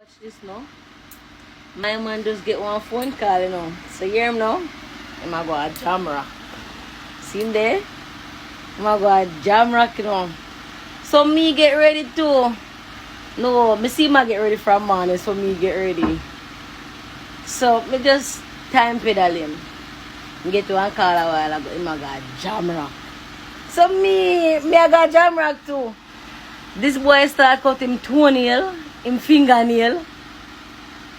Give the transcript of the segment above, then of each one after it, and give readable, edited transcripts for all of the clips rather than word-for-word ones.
Watch this now. My man just get one phone call, you know. So hear him now? I'm going to go a jam rock. See him there? I'm going to go a jam rock, you know. So me get ready too. No, me see my get ready from morning, so me get ready. So me just time pedal him. Me get to one call a while ago, him a go a jam rock. So me I got jam rock too. This boy start cut him toenail, him fingernail.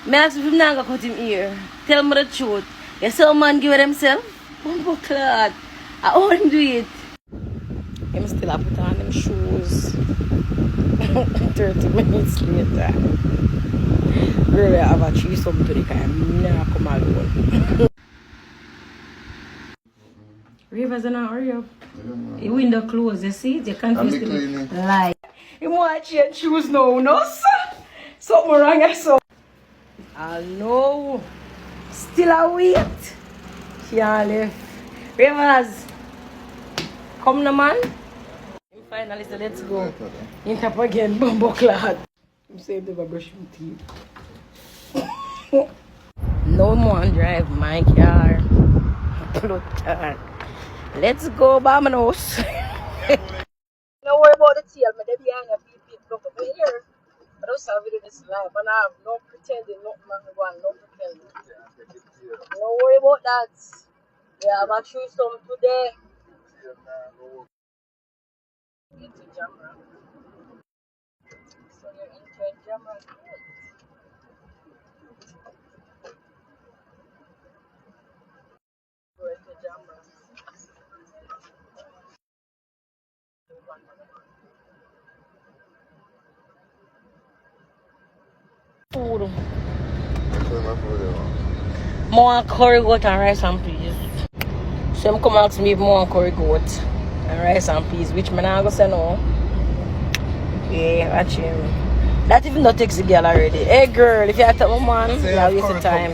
Me ask if him not gonna cut him ear. Tell me the truth. You see a man give it himself? Bumbo clot. I won't do it. Him still a put on them shoes. 30 minutes later. Really I have a tree something to the car. I'm not come alone. Rivers are not hurry up. The window closed, you see? You can't feel the light. You want to change shoes now, no sir? Something wrong here, so. I know. Still a wait. Can't left. Rivers. Come now, man. Finally, so let's go. In top again, bumbo clot. I'm saying never brush my teeth. No more drive my car. Blood car. Let's go, Bamanos. Don't worry about the tail, but they behind a few look over here. I don't have it in this life, and I have no pretending, nothing, man, no pretending. Don't worry about that. We have a shoe some today. Into Jamra. So you're into Jamra. Go into Jamra. Food. More curry goat and rice and peas. So I'm come ask me if more curry goat and rice and peas, which man I go say no. Yeah, watch him. That even not takes the girl already. Hey girl, if you have to my man, you have waste of time.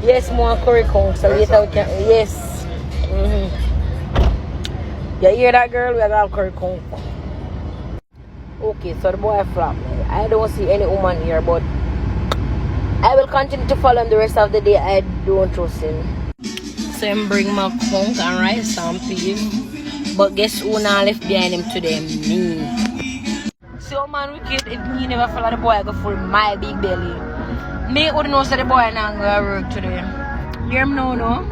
Yes, more curry kong. So later we can yes. You hear that girl? We are gonna have curry kong. Okay, so the boy flop. I don't see any woman here, but I will continue to follow him the rest of the day. I don't trust him. So him bring my kong and rice and peas. But guess who now left behind him today? Me. So man wicked, if me never follow the boy, I go full my big belly. Me wouldn't know so the boy not gonna work today. Hear him now, no?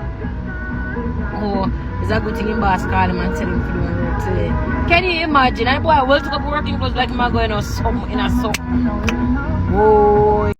Oh, it's a good thing in boss call him and tell him to do work today. Can you imagine? That boy will took up working clothes like him going on something in a something. Oh.